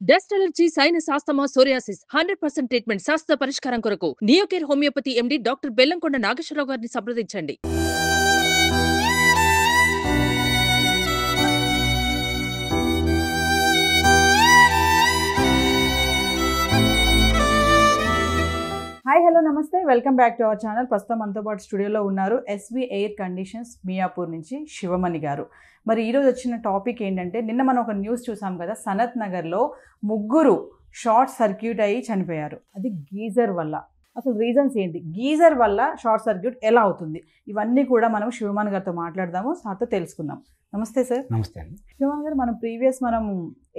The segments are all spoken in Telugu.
Dust allergy, sinus, asthma, psoriasis 100% treatment శాస్త్ర పరిష్కారం కొరకు Neocare homeopathy MD doctor Bellamkonda Nageswara Rao గారిని సంప్రదించండి. హాయ్ హలో నమస్తే, welcome back to our channel. ప్రస్తుతం మనతో పాటు స్టూడియోలో ఉన్నారు ఎస్వి ఎయిర్ కండిషన్స్ మియాపూర్ నుంచి శివమణి గారు. మరి ఈరోజు వచ్చిన టాపిక్ ఏంటంటే, నిన్న మనం ఒక న్యూస్ చూసాం కదా, సనత్ నగర్లో ముగ్గురు షార్ట్ సర్క్యూట్ అయ్యి చనిపోయారు. అది గీజర్ వల్ల. అసలు రీజన్స్ ఏంటి, గీజర్ వల్ల షార్ట్ సర్క్యూట్ ఎలా అవుతుంది, ఇవన్నీ కూడా మనం శివమణి గారితో మాట్లాడదాము, సార్తో తెలుసుకుందాం. నమస్తే సార్. నమస్తే అండి. శివమణి గారు, మనం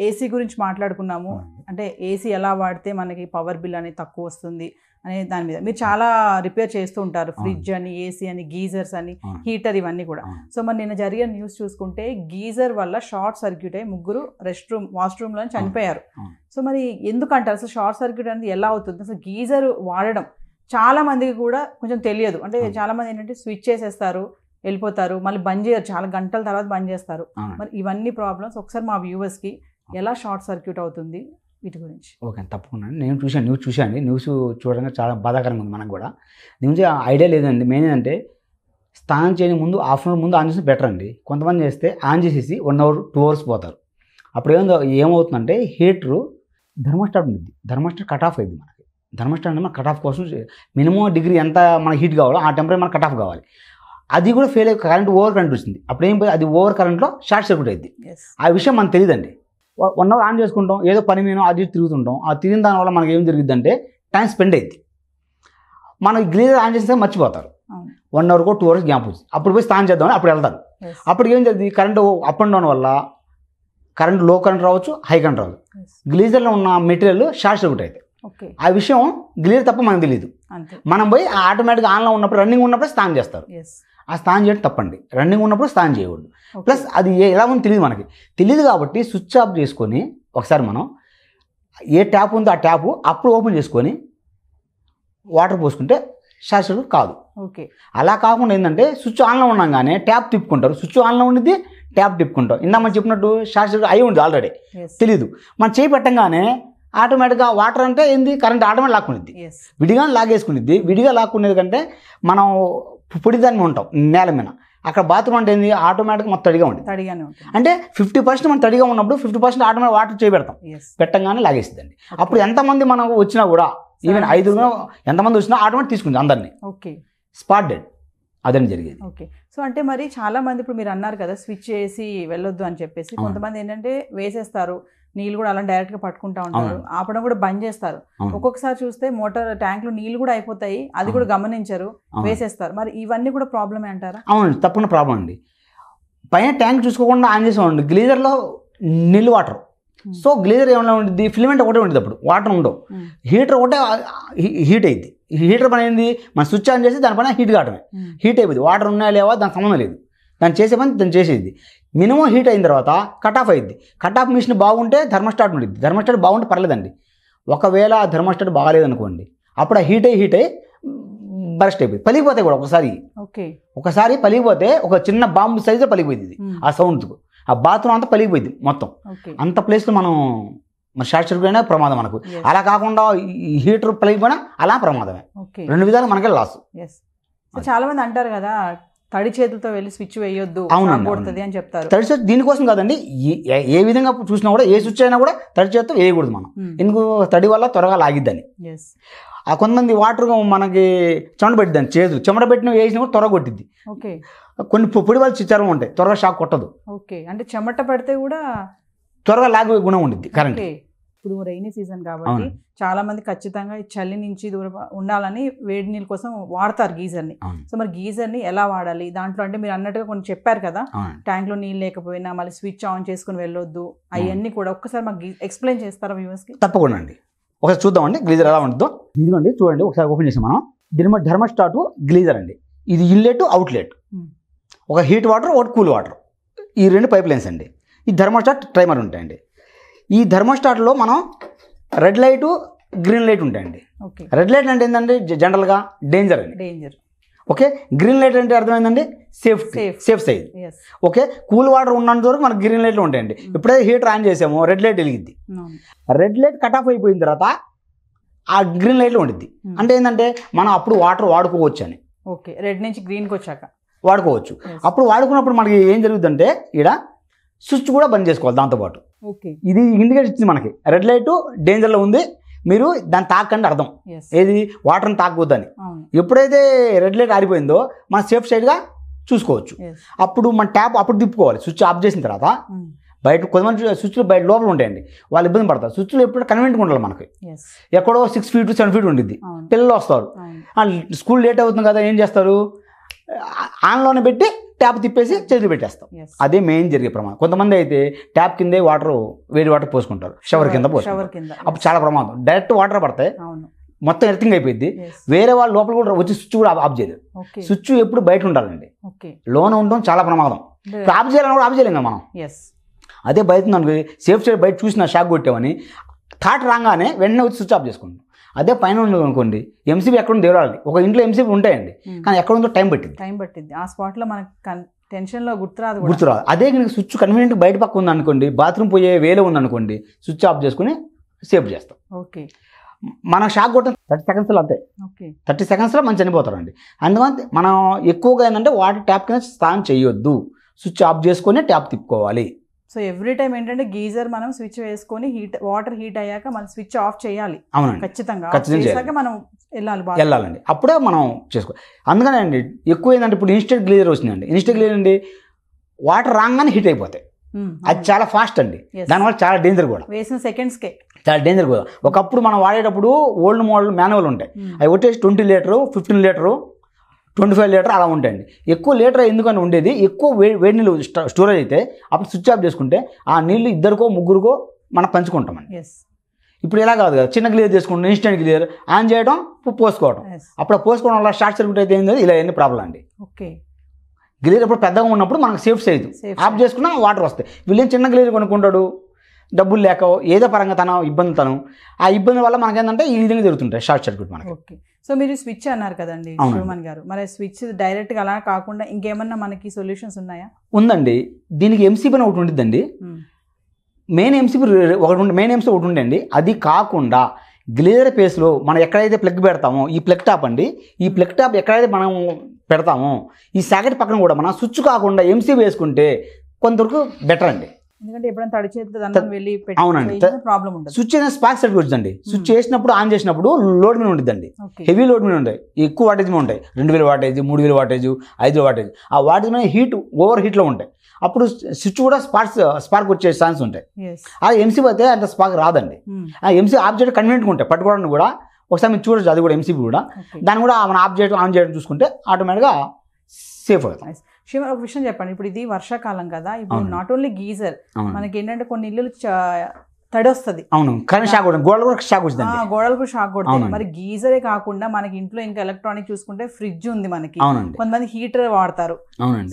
ఏసీ గురించి మాట్లాడుకున్నాము. అంటే ఏసీ ఎలా వాడితే మనకి పవర్ బిల్ అనేది తక్కువ వస్తుంది అనే దాని మీద మీరు చాలా రిపేర్ చేస్తూ ఉంటారు. ఫ్రిడ్జ్ అని, ఏసీ అని, గీజర్స్ అని, హీటర్, ఇవన్నీ కూడా. సో మరి నిన్న జరిగిన న్యూస్ చూసుకుంటే గీజర్ వల్ల షార్ట్ సర్క్యూట్ అయ్యి ముగ్గురు వాష్రూమ్లో చనిపోయారు. సో మరి ఎందుకంటారు అసలు షార్ట్ సర్క్యూట్ అనేది ఎలా అవుతుంది? అసలు గీజర్ వాడడం చాలా మందికి కూడా కొంచెం తెలియదు. అంటే చాలా మంది ఏంటంటే స్విచ్ చేసేస్తారు, వెళ్ళిపోతారు, మళ్ళీ బంద్ చేయరు, చాలా గంటల తర్వాత బంద్ చేస్తారు. మరి ఇవన్నీ ప్రాబ్లమ్స్ ఒకసారి మా వ్యూవర్స్కి ఎలా షార్ట్ సర్క్యూట్ అవుతుంది వీటి గురించి. ఓకే, తప్పకుండా. నేను న్యూస్ చూశాను. న్యూస్ చూడడానికి చాలా బాధాకరంగా ఉంది మనకు కూడా. న్యూస్ ఐడియా లేదండి. మెయిన్ ఏంటంటే స్నానం చేయని ముందు హాఫ్ అన్ అవర్ ముందు ఆన్ చేస్తే బెటర్ అండి. కొంతమంది చేస్తే ఆన్ చేసేసి 1 hour 2 hours పోతారు. అప్పుడు ఏమవుతుందంటే హీటరు థర్మోస్టాట్ ఉంది, థర్మోస్టాట్ కట్ ఆఫ్ అయింది. మనకి థర్మోస్టాట్ అంటే మన కట్ ఆఫ్ కోసం మినిమం డిగ్రీ ఎంత మనకి హీట్ కావాలో ఆ టెంపరేచర్ మనకు కట్ ఆఫ్ కావాలి. అది కూడా ఫెయిల్ అయ్యి కరెంట్ ఓవర్ కరెంట్ వచ్చింది. అప్పుడు ఏం పోయి అది ఓవర్ కరెంట్లో షార్ట్ సర్క్యూట్ అయింది. ఆ విషయం మనకు తెలియదండి. 1 hour ఆన్ చేసుకుంటాం, ఏదో పని మీద అది తిరుగుతుంటాం. ఆ తిరిగిన దానివల్ల మనకి ఏం జరిగింది అంటే టైం స్పెండ్ అయింది. మనకి గ్లీజర్ ఆన్ చేస్తే మర్చిపోతారు. 1 hour 2 hours గ్యాప్ వచ్చింది. అప్పుడు పోయి స్నానం చేద్దామని అప్పుడు వెళ్తారు. అప్పుడు ఏం జరిగింది, కరెంట్ అప్ అండ్ డౌన్ వల్ల కరెంట్ లో కరెంట్ రావచ్చు, హై కరెంట్ రావచ్చు. గ్లీజర్లో ఉన్న మెటీరియల్ షార్ట్ సర్క్యూట్ అయితే ఆ విషయం గ్లీజర్ తప్ప మనకు తెలియదు. మనం పోయి ఆటోమేటిక్గా ఆన్లో ఉన్నప్పుడు రన్నింగ్ ఉన్నప్పుడు స్నానం చేస్తారు. ఆ స్నానం చేయడం తప్పండి. రన్నింగ్ ఉన్నప్పుడు స్నానం చేయకూడదు. ప్లస్ అది ఎలా ఉందో తెలియదు, మనకి తెలియదు. కాబట్టి స్విచ్ ఆఫ్ చేసుకొని ఒకసారి మనం ఏ ట్యాప్ ఉందో ఆ ట్యాప్ అప్పుడు ఓపెన్ చేసుకొని వాటర్ పోసుకుంటే షార్ట్ సర్క్యూట్ కాదు. ఓకే, అలా కాకుండా ఏంటంటే స్విచ్ ఆన్లో ఉన్నాగానే ట్యాప్ తిప్పుకుంటారు. స్విచ్ ఆన్లో ఉండిద్ది, ట్యాప్ తిప్పుకుంటాం. ఇందా మనం చెప్పినట్టు షార్ట్ సర్క్యూట్ అయి ఉంది ఆల్రెడీ, తెలీదు. మనం చేయి పెట్టంగానే ఆటోమేటిక్గా వాటర్ అంటే ఏంది, కరెంట్ ఆటోమేటిక్ లాక్కునిద్ది. విడిగా లాగేసుకునిద్ది. విడిగా లాక్కునేది కంటే మనం పొడిదాన్ని ఉంటాం నేల మీద. అక్కడ బాత్రూమ్ అంటే ఏంది, ఆటోమేటిక్గా మొత్తం తడిగా ఉంటుంది. అంటే 50% మనం తడిగా ఉన్నప్పుడు 50% ఆటోమేటిక్ వాటర్ చేయబెడతాం. పెట్టంగానే లాగేస్తుందండి. అప్పుడు ఎంతమంది మనం వచ్చినా కూడా, ఈవెన్ 5 ఎంతమంది వచ్చినా ఆటోమేటిక్ తీసుకుంది అందరినీ. ఓకే, స్పాట్ డెడ్ అదని జరిగేది. ఓకే. సో అంటే మరి చాలా మంది ఇప్పుడు మీరు అన్నారు కదా స్విచ్ చేసి వెళ్ళొద్దు అని చెప్పేసి, కొంతమంది ఏంటంటే వేసేస్తారు, నీళ్ళు కూడా అలా డైరెక్ట్గా పట్టుకుంటా ఉంటారు, ఆపడం కూడా బంద్ చేస్తారు. ఒక్కొక్కసారి చూస్తే మోటార్ ట్యాంక్లో నీళ్ళు కూడా అయిపోతాయి, అది కూడా గమనించరు, వేసేస్తారు. మరి ఇవన్నీ కూడా ప్రాబ్లమే అంటారా? అవునండి, తప్పకుండా ప్రాబ్లం అండి. పైన ట్యాంక్ చూసుకోకుండా ఆన్ చేసామండి, గ్లీజర్లో నీళ్ళు వాటర్. సో గ్లీజర్ ఏమైనా ఉంటుంది, ఫిలమెంట్ ఒకటే ఉంటుంది, అప్పుడు వాటర్ ఉండవు. హీటర్ ఒకటే హీట్ అయింది. హీటర్ పని ఏంది, మనం స్విచ్ ఆన్ చేసి దానిపైన హీట్ కావడమే. హీట్ అయిపోయింది, వాటర్ ఉన్నాయా లేవా దానికి సంబంధం లేదు. దాన్ని చేసే పని దాన్ని చేసేది. మినిమం హీట్ అయిన తర్వాత కట్ ఆఫ్ అయింది. కట్ ఆఫ్ మిషన్ బాగుంటే థర్మోస్టాట్ ఉంటుంది. థర్మోస్టాట్ బాగుంటే పర్లేదండి. ఒకవేళ ఆ థర్మోస్టాట్ బాగాలేదనుకోండి, అప్పుడు ఆ హీట్ అయ్యి బరస్ట్ అయిపోయింది, పలిగిపోతాయి కూడా ఒకసారి పలిగిపోతే ఒక చిన్న బాంబు సైజు పలిగిపోయింది ఆ సౌండ్కు. ఆ బాత్రూమ్ అంతా పలిగిపోయింది మొత్తం. అంత ప్లేస్లో మనం షార్ట్ సర్క్యూట్ అయినా ప్రమాదం మనకు. అలా కాకుండా ఈ హీటర్ పలిగిపోయినా అలా ప్రమాదమే. 2 విధాలు మనకే లాస్. చాలా మంది అంటారు కదా తడి చేతులతో వెళ్ళి స్విచ్ వేయొద్దు అని చెప్తారు. తడి చేతి దీనికోసం కాదండి, ఏ విధంగా చూసినా కూడా ఏ స్విచ్ అయినా కూడా తడి చేతితో వేయకూడదు మనం. ఎందుకు, తడి వల్ల త్వరగా లాగిద్దని. ఆ కొంతమంది వాటర్ మనకి చెమట పెట్టిద్దని, చేతులు చెమట పెట్టిన వేసినా కూడా త్వరగా కొట్టిద్ది. కొన్ని పొడి వాళ్ళు చర్మం ఉంటాయి, త్వరగా షాక్ కొట్టదు. అంటే చెమట పడితే కూడా త్వరగా లాగే గుణం ఉండిద్ది కరెంట్. ఇప్పుడు రైనీ సీజన్ కాబట్టి చాలా మంది ఖచ్చితంగా చలి నుంచి దూరం ఉండాలని వేడి నీళ్ళ కోసం వాడతారు గీజర్ని. సో మరి గీజర్ని ఎలా వాడాలి దాంట్లో, అంటే మీరు అన్నట్టుగా కొన్ని చెప్పారు కదా, ట్యాంక్లో నీళ్ళు లేకపోయినా మళ్ళీ స్విచ్ ఆన్ చేసుకుని వెళ్ళొద్దు, అవన్నీ కూడా ఒక్కసారి మాకు ఎక్స్ప్లెయిన్ చేస్తారా వ్యూవర్స్కి? తప్పకుండా అండి, ఒకసారి చూద్దామండి గ్లీజర్ ఎలా ఉంటుందో. ఇదిగోండి చూడండి, ఒకసారి ఓపెన్ చేసాం మనం. దీని థర్మోస్టాట్ గ్లీజర్ అండి. ఇది ఇన్లెట్ అవుట్లెట్, ఒక హీట్ వాటర్ ఒకటి కూల్ వాటర్, ఈ 2 పైప్ లైన్స్ అండి. ఈ థర్మోస్టాట్ టైమర్ ఉంటాయండి. ఈ థర్మోస్టాట్లో మనం రెడ్ లైటు గ్రీన్ లైట్ ఉంటాయండి. రెడ్ లైట్ అంటే ఏంటంటే జనరల్గా డేంజర్ అండి. ఓకే, గ్రీన్ లైట్ అంటే అర్థమైందండి safe side. Okay, cool water ఉన్నంత వరకు మనకు గ్రీన్ లైట్లు ఉంటాయండి. ఎప్పుడైతే హీటర్ ఆన్ చేసామో రెడ్ లైట్ వెలిగిద్ది. రెడ్ లైట్ కట్ ఆఫ్ అయిపోయిన తర్వాత ఆ గ్రీన్ లైట్లో ఉండిద్ది. అంటే ఏంటంటే మనం అప్పుడు వాటర్ వాడుకోవచ్చు అని. ఓకే, రెడ్ నుంచి గ్రీన్కి వచ్చాక వాడుకోవచ్చు. అప్పుడు వాడుకున్నప్పుడు మనకి ఏం జరుగుతుందంటే ఇక్కడ స్విచ్ కూడా బంద్ చేసుకోవాలి దాంతోపాటు. ఓకే, ఇది ఇండికేట్ ఇచ్చింది మనకి, రెడ్ లైట్ డేంజర్లో ఉంది, మీరు దాన్ని తాకండి అర్థం. ఏది వాటర్ని తాకవద్దని. ఎప్పుడైతే రెడ్ లైట్ ఆరిపోయిందో మనం సేఫ్ సైడ్గా చూసుకోవచ్చు. అప్పుడు మన ట్యాప్ అప్పుడు తిప్పుకోవాలి. స్విచ్ ఆఫ్ చేసిన తర్వాత బయట కొంతమంది స్విచ్లు బయట లోపల ఉంటాయండి, వాళ్ళు ఇబ్బంది పడతారు. స్విచ్లు ఎప్పుడు కన్వీనియంట్గా ఉండాలి మనకి. ఎక్కడో 6 feet 7 feet ఉండిద్ది. పిల్లలు వస్తారు, స్కూల్ లేట్ అవుతుంది కదా, ఏం చేస్తారు, ఆన్లోనే పెట్టి ట్యాప్ తిప్పేసి చేతులు పెట్టేస్తాం. అదే మెయిన్ జరిగే ప్రమాదం. కొంతమంది అయితే ట్యాప్ కిందే వేడి వాటర్ పోసుకుంటారు, షవర్ కింద పోసుకుంటారు. అప్పుడు చాలా ప్రమాదం. డైరెక్ట్ వాటర్ పడతాయి, మొత్తం ఎర్తింగ్ అయిపోయింది. వేరే వాళ్ళు లోపల కూడా వచ్చి స్విచ్ కూడా ఆఫ్ చేయలేదు. స్విచ్ ఎప్పుడు బయట ఉండాలండి, లోన ఉండడం చాలా ప్రమాదం. ఆఫ్ చేయాలని కూడా ఆఫ్ చేయలేం కదా మనం. అదే బయట అనుకో, సేఫ్ సైడ్ బయట చూసిన షాక్ కొట్టామని థాట్ రాగానే వెంటనే వచ్చి స్విచ్ ఆఫ్ చేసుకుంటాం. అదే పైన ఉండదు అనుకోండి, ఎంసీబీ ఎక్కడ ఉందో దేవుడాలి. ఒక ఇంట్లో ఎంసీబీ ఉంటాయండి, కానీ ఎక్కడ ఉందో టైం పట్టింది. ఆ స్పాట్లో మనకి టెన్షన్లో గుర్తురాదు. అదే కనుక స్విచ్ కన్వీనియంట్ బయట పక్క ఉంది అనుకోండి, బాత్రూమ్ పోయే వేలో ఉంది అనుకోండి, స్విచ్ ఆఫ్ చేసుకుని సేఫ్ చేస్తాం. ఓకే, మనం షాక్ కొట్టిన 30 secondsలో అంతే. 30 secondsలో మనం చనిపోతారండి. అందువల్ల మనం ఎక్కువగా ఏంటంటే వాటర్ ట్యాప్ కింద స్నానం చేయొద్దు, స్విచ్ ఆఫ్ చేసుకొని ట్యాప్ తిప్పుకోవాలి. సో ఎవ్రీ టైం ఏంటంటే గీజర్ మనం స్విచ్ వేసుకొని వాటర్ హీట్ అయ్యాక మనం స్విచ్ ఆఫ్ చేయాలి. అవునండి, ఖచ్చితంగా మనం వెళ్ళాలండి, అప్పుడే మనం చేసుకోవాలి. అందుకనే అండి ఎక్కువ ఏంటంటే ఇప్పుడు ఇన్స్టెంట్ గ్లీజర్ వచ్చిందండి. ఇన్స్టెంట్ గ్లీజర్ అండి వాటర్ రాగానే హీట్ అయిపోతాయి. అది చాలా ఫాస్ట్ అండి, దానివల్ల చాలా డేంజర్ కూడా. వేసిన సెకండ్స్కే చాలా డేంజర్ కూడా. ఒకప్పుడు మనం వాడేటప్పుడు ఓల్డ్ మోడల్ మాన్యువల్ ఉంటాయి, అవి వచ్చేసి 20 లీటరు 15 లీటరు 25 లీటర్ అలా ఉంటాయండి. ఎక్కువ లీటర్ ఎందుకని ఉండేది, ఎక్కువ వేడి నీళ్ళు స్టోరేజ్ అయితే అప్పుడు స్విచ్ ఆఫ్ చేసుకుంటే ఆ నీళ్ళు 2కో 3కో మనం పంచుకుంటామండి. ఇప్పుడు ఎలా కాదు కదా, చిన్న గ్లీజర్ చేసుకుంటాం, ఇన్స్టెంట్ గ్లీజర్ ఆన్ చేయడం పోసుకోవడం. అప్పుడు పోసుకోవడం వల్ల షార్ట్ సర్క్యూట్ అయితే ఏంది, ఇలా ఎన్ని ప్రాబ్లం అండి. ఓకే, గ్లీజర్ ఎప్పుడు పెద్దగా ఉన్నప్పుడు మనకు సేఫ్ సైజు ఆఫ్ చేసుకున్నా వాటర్ వస్తాయి. వీళ్ళేం చిన్న గ్లీజర్ కొనుక్కుంటాడు, డబ్బులు లేక ఏదో పరంగా ఆ ఇబ్బంది వల్ల మనకేంటంటే ఈ విధంగా జరుగుతుంటాయి షార్ట్ సర్క్యూట్ మనకి. ఓకే, సో మీరు స్విచ్ అన్నారు కదండి శివమన్ గారు, మరి స్విచ్ డైరెక్ట్గా అలా కాకుండా ఇంకేమన్నా మనకి సొల్యూషన్స్ ఉన్నాయా? ఉందండి, దీనికి ఎంసీబీ ఒకటి ఉంటుందండి. మెయిన్ ఎంసీబీ ఒకటి ఉండండి. అది కాకుండా గ్లీజర్ పేస్లో మనం ఎక్కడైతే ప్లగ్ పెడతామో ఈ ప్లగ్ టాప్ అండి, ఈ ప్లగ్ టాప్ ఎక్కడైతే మనం పెడతామో ఈ సాకెట్ పక్కన కూడా మనం స్విచ్ కాకుండా ఎంసీబీ వేసుకుంటే కొంతవరకు బెటర్ అండి. ఎందుకంటే ఎప్పుడైనా తడి చేతి వెళ్ళి అవునండి, ప్రాబ్లం ఉంటుంది. స్విచ్ అనేది స్పార్క్ సర్క్యూట్ వచ్చిందండి. స్విచ్ చేసినప్పుడు ఆన్ చేసినప్పుడు లోడ్ మీద ఉంటుందండి, హెవీ లోడ్ మీద ఉంటాయి, ఎక్కువ వాటేజ్ మీద ఉంటాయి, 2000 వాటేజ్ 3000 వాటేజ్ 5000 వాటేజ్. ఆ వాటేజ్ మీద ఓవర్ హీట్లో ఉంటాయి. అప్పుడు స్విచ్ కూడా స్పార్క్ వచ్చే ఛాన్స్ ఉంటాయి. ఆ ఎంసీబీ అయితే అంత స్పార్క్ రాదండి. ఆ ఎంసీబీ ఆఫ్ చేయడం కన్వీనియంట్గా ఉంటాయి, పట్టుకోవడానికి కూడా ఒకసారి మీరు చూడొచ్చు. అది కూడా ఎంసీబీ కూడా దాన్ని కూడా మనం ఆఫ్ చేయడం ఆన్ చేయడం చూసుకుంటే ఆటోమేటిక్గా సేఫ్ అవుతాం. శివ, ఒక విషయం చెప్పండి, ఇప్పుడు ఇది వర్షాకాలం కదా, ఇప్పుడు నాట్ ఓన్లీ గీజర్, మనకి ఏంటంటే కొన్ని ఇల్లు తడి వస్తుంది. అవును, కరెంట్ షాక్ కొడుతుంది, గోడలు కూడా షాక్ కొడుతుంది. గోడలు కూడా షాక్ కొడుతుంది. మరి గీజరే కాకుండా మనకి ఇంట్లో ఇంకా ఎలక్ట్రానిక్ చూసుకుంటే ఫ్రిడ్జ్ ఉంది మనకి, కొంతమంది హీటర్ వాడతారు.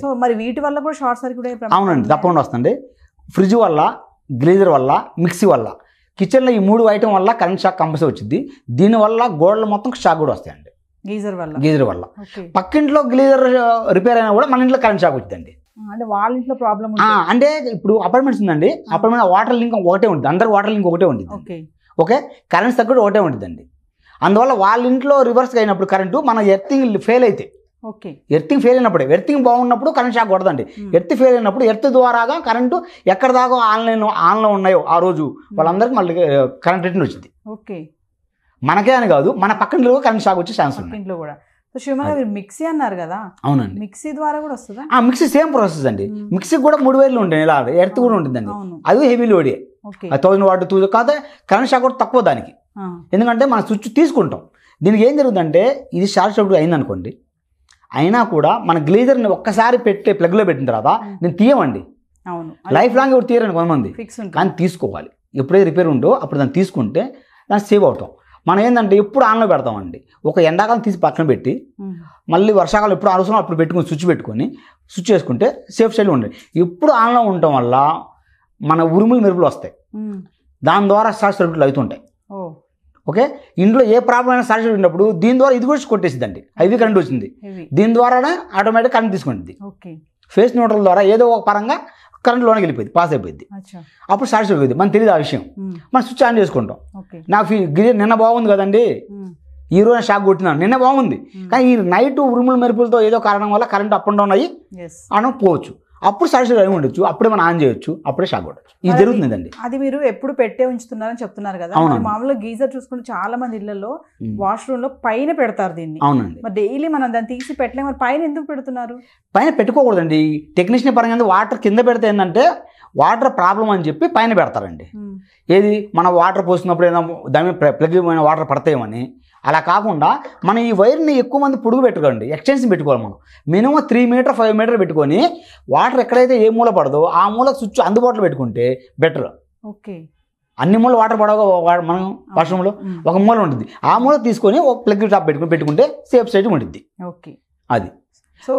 సో మరి వీటి వల్ల కూడా షార్ట్ సర్క్యూట్ అవునండి, తప్పకుండా వస్తుంది. ఫ్రిడ్జ్ వల్ల, గ్లీజర్ వల్ల, మిక్సీ వల్ల, కిచెన్లో ఈ 3 ఐటమ్ వల్ల కరెంట్ షాక్ కంపల్సరీ వచ్చింది. దీనివల్ల గోడలు మొత్తం షాక్ కూడా వస్తాయండి గీజర్ వల్ల. పక్కింట్లో గ్లీజర్ రిపేర్ అయినా కూడా మన ఇంట్లో కరెంట్ షాక్ వచ్చిందండి. అంటే వాళ్ళ ఇంట్లో ప్రాబ్లం అంటే ఇప్పుడు అపార్ట్మెంట్స్ ఉందండి, అపార్ట్మెంట్ వాటర్ లింక్ ఒకటే ఉంటుంది, అందరికి వాటర్ లింక్ ఒకటే ఉంటుంది. ఓకే, కరెంట్ సర్క్యూట్ ఒకటే ఉంటుందండి. అందువల్ల వాళ్ళ ఇంట్లో రివర్స్గా అయినప్పుడు కరెంటు మన ఎర్తింగ్ ఫెయిల్ అయితే, ఎర్తింగ్ ఫెయిల్ అయినప్పుడే, ఎర్తింగ్ బాగున్నప్పుడు కరెంట్ షాక్ కొడదండి. ఎర్త్ ఫెయిల్ అయినప్పుడు ఎర్త్ ద్వారాగా కరెంటు ఎక్కడ దాకా ఆన్లో ఉన్నాయో ఆ రోజు వాళ్ళందరికీ మళ్ళీ కరెంట్ రిటర్న్ వచ్చింది. ఓకే, మనకే అని కాదు, మన పక్కన కరెంట్ షాక్ వచ్చే ఛాన్స్ ఉంది. ఇంట్లో కూడా. మిక్సీ అన్నారు కదా, అవునండి, మిక్సీ ద్వారా కూడా వస్తుందా? మిక్సీ సేమ్ ప్రాసెస్ అండి. మిక్సీ కూడా 3 వైర్లు ఉంటాయి, ఇలా ఎర్త్ కూడా ఉంటుందండి. అది హెవీ లోడే, 1000 వాట్ 2000 కాదు. కరెంట్ షాక్ కూడా తక్కువ దానికి, ఎందుకంటే మనం స్విచ్ తీసుకుంటాం. దీనికి ఏం జరుగుతుందంటే ఇది షార్ట్ సర్క్యూట్ అయిందనుకోండి, అయినా కూడా మన గ్లీజర్ని ఒక్కసారి ప్లగ్లో పెట్టిన తర్వాత నేను తీయమండి, లైఫ్ లాంగ్ ఎవరు తీయరని కొంతమంది, కానీ తీసుకోవాలి. ఎప్పుడైతే రిపేర్ ఉందో అప్పుడు దాన్ని తీసుకుంటే దాన్ని సేవ్ అవుతాం. మనం ఏంటంటే ఎప్పుడు ఆన్లో పెడతామండి, ఒక ఎండాకాలం తీసి పక్కన పెట్టి మళ్ళీ వర్షాకాలం ఎప్పుడు అవసరం అప్పుడు పెట్టుకుని స్విచ్ చేసుకుంటే సేఫ్ సైడ్లో ఉండండి. ఎప్పుడు ఆన్లో ఉండటం వల్ల మన ఉరుములు మెరుపులు వస్తాయి, దాని ద్వారా షార్ట్ సర్క్యూట్లు అవుతుంటాయి. ఓకే, ఇంట్లో ఏ ప్రాబ్లం అయినా షార్ట్ సర్క్యూట్ ఉన్నప్పుడు దీని ద్వారా ఇది కూడా కొట్టేసిందండి, హెవీ కరెంట్ వచ్చింది, దీని ద్వారానే ఆటోమేటిక్ కరెంట్ తీసుకుంటుంది. ఫేస్ న్యూట్రల్ ద్వారా ఏదో ఒక పరంగా కరెంట్ లోనికి వెళ్ళిపోయింది, పాస్ అయిపోయింది. అప్పుడు షార్ట్ సర్క్యూట్ మనకు తెలియదు ఆ విషయం, మనం స్విచ్ ఆన్ చేసుకుంటాం. నాకు నిన్న బాగుంది కదండి, ఈ రోజు షాక్ కొట్టినాను, నిన్న బాగుంది, కానీ ఈ నైట్ ఉరుముల మెరుపులతో ఏదో కారణం వల్ల కరెంట్ అప్ అండ్ డౌన్ అయ్యి పోవచ్చు. అప్పుడు షార్ట్ సర్క్యూట్ అయి ఉండొచ్చు, అప్పుడే మనం ఆన్ చేయొచ్చు, అప్పుడే షాక్ కొట్టచ్చు. ఇది జరుగుతుందండి. అది మీరు ఎప్పుడు పెట్టే ఉంచుతున్నారని చెప్తున్నారు కదా, మామూలుగా గీజర్ చూసుకుంటే చాలా మంది ఇళ్లలో వాష్రూమ్ లో పైన పెడతారు దీన్ని. అవునండి. మరి డైలీ మనం దాన్ని తీసి పెట్టలేము, మరి పైన ఎందుకు పెడుతున్నారు? పైన పెట్టుకోకూడదండి, టెక్నీషియన్ పరంగా వాటర్ కింద పెడితే ఏంటంటే వాటర్ ప్రాబ్లం అని చెప్పి పైన పెడతారండి. ఏది మన వాటర్ పోసినప్పుడు ఏదైనా దాని ప్లగ్ వాటర్ పడతాయేమని. అలా కాకుండా మనం ఈ వైర్ని ఎక్కువ మంది పొడుగు పెట్టుకోండి, ఎక్స్టెన్షన్ పెట్టుకోవాలి. మనం మినిమం 3 మీటర్ 5 మీటర్ పెట్టుకొని వాటర్ ఎక్కడైతే ఏ మూల పడదో ఆ మూల స్విచ్ అందుబాటులో పెట్టుకుంటే బెటర్. ఓకే, అన్ని మూల వాటర్ పడవ మనం వాష్రూమ్లో ఒక మూల ఉంటుంది, ఆ మూల తీసుకొని ఒక ప్లగ్ టాప్ పెట్టుకుంటే సేఫ్ సైడ్ ఉంటుంది. ఓకే, అది. సో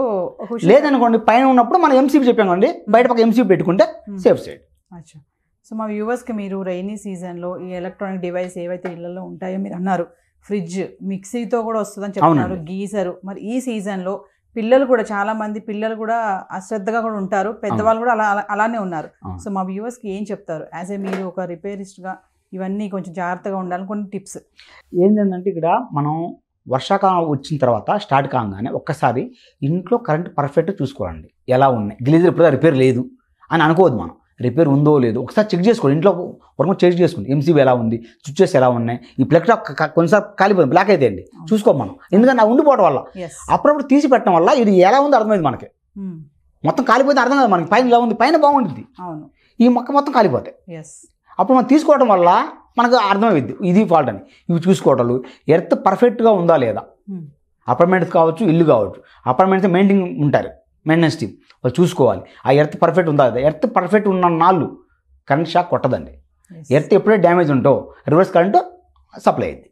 లేదనుకోండి పైన ఉన్నప్పుడు మనం ఎంసీబీ చెప్పామండి, బయట పక్క ఎంసీబీ పెట్టుకుంటే సేఫ్ సైడ్. అచ్చా, సో మా వ్యూవర్స్కి మీరు రైనీ సీజన్లో ఈ ఎలక్ట్రానిక్ డివైస్ ఏవైతే ఇళ్లలో ఉంటాయో మీరు అన్నారు, ఫ్రిడ్జ్ మిక్సీతో కూడా వస్తుందని చెప్తున్నారు, గీజరు, మరి ఈ సీజన్లో పిల్లలు కూడా చాలా మంది పిల్లలు కూడా అశ్రద్ధగా కూడా ఉంటారు, పెద్దవాళ్ళు కూడా అలానే ఉన్నారు. సో మా వ్యూవర్స్కి ఏం చెప్తారు యాజ్ ఏ మీరు ఒక రిపేరిస్ట్గా? ఇవన్నీ కొంచెం జాగ్రత్తగా ఉండాలని కొన్ని టిప్స్ ఏంటంటే, ఇక్కడ మనం వర్షాకాలం వచ్చిన తర్వాత స్టార్ట్ కాగానే ఒక్కసారి ఇంట్లో కరెంట్ పర్ఫెక్ట్గా చూసుకోవాలండి. ఎలా ఉన్నాయి, గ్లీజర్ ఇప్పుడు రిపేర్ లేదు అని అనుకోవద్దు. మనం రిపేర్ ఉందో లేదో ఒకసారి చెక్ చేసుకోండి, ఇంట్లో వరకు చెక్ చేసుకోండి. ఎంసీబీ ఎలా ఉంది, స్విచ్చెస్ ఎలా ఉన్నాయి, ఈ ప్లగ్ టాప్ కొన్నిసార్లు కాలిపోయింది, బ్లాక్ అయితే అండి చూసుకో మనం, ఎందుకంటే ఆ ఉండిపోవడం వల్ల అప్పుడప్పుడు తీసి పెట్టడం వల్ల ఇది ఎలా ఉందో అర్థమైంది మనకి. మొత్తం కాలిపోతే అర్థం కాదు మనకి, పైన ఎలా ఉంది, పైన బాగుంటుంది, ఈ మొక్క మొత్తం కాలిపోతాయి. అప్పుడు మనం తీసుకోవడం వల్ల మనకు అర్థమైంది ఇది ఫాల్ట్ అని. ఇవి చూసుకోవటాలు, ఎర్త్ పర్ఫెక్ట్గా ఉందా లేదా, అపార్ట్మెంట్స్ కావచ్చు ఇల్లు కావచ్చు, అపార్ట్మెంట్స్ మెయింటెనెన్స్ టీమ్ వాళ్ళు చూసుకోవాలి ఆ ఎర్త్ పర్ఫెక్ట్ ఉందా లేదా. ఎర్త్ పర్ఫెక్ట్ ఉన్న నాళ్ళు కరెంట్ షాక్ కొట్టదండి. ఎర్త్ ఎప్పుడైతే డ్యామేజ్ ఉంటో రివర్స్ కరెంట్ సప్లై అయింది.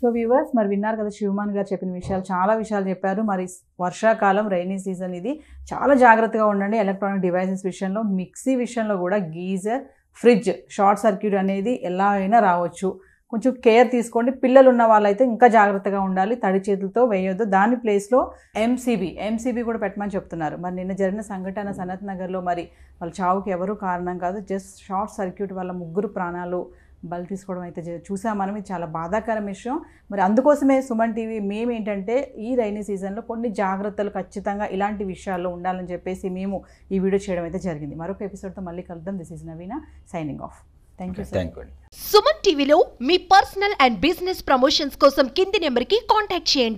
సో వ్యూవర్స్, మరి విన్నారు కదా శివమాన్ గారు చెప్పిన విషయాలు, చాలా విషయాలు చెప్పారు. మరి వర్షాకాలం రైనీ సీజన్ ఇది, చాలా జాగ్రత్తగా ఉండండి ఎలక్ట్రానిక్ డివైసెస్ విషయంలో. మిక్సీ విషయంలో కూడా గీజర్, ఫ్రిడ్జ్ షార్ట్ సర్క్యూట్ అనేది ఎలా అయినా రావచ్చు, కొంచెం కేర్ తీసుకోండి. పిల్లలు ఉన్న వాళ్ళైతే ఇంకా జాగ్రత్తగా ఉండాలి, తడి చేతులతో వేయొద్దు. దాని ప్లేస్లో ఎంసీబీ కూడా పెట్టమని చెప్తున్నారు. మరి నిన్న జరిగిన సంఘటన సనత్ నగర్లో మరి వాళ్ళ చావుకి ఎవరు కారణం కాదు, జస్ట్ షార్ట్ సర్క్యూట్ వల్ల 3 ప్రాణాలు బలి తీసుకోవడం అయితే చూసాం మనం. ఇది చాలా బాధాకరం విషయం. మరి అందుకోసమే సుమన్ టీవీ మేము ఏంటంటే ఈ రైనీ సీజన్లో కొన్ని జాగ్రత్తలు ఖచ్చితంగా ఇలాంటి విషయాల్లో ఉండాలని చెప్పేసి మేము ఈ వీడియో చేయడం అయితే జరిగింది. మరొక ఎపిసోడ్తో మళ్ళీ కలుద్దాం. This is Naveena signing off. Thank you. Suman టీవీలో మీ పర్సనల్ అండ్ బిజినెస్ ప్రమోషన్స్ కోసం కింది నెంబర్కి కాంటాక్ట్ చేయండి.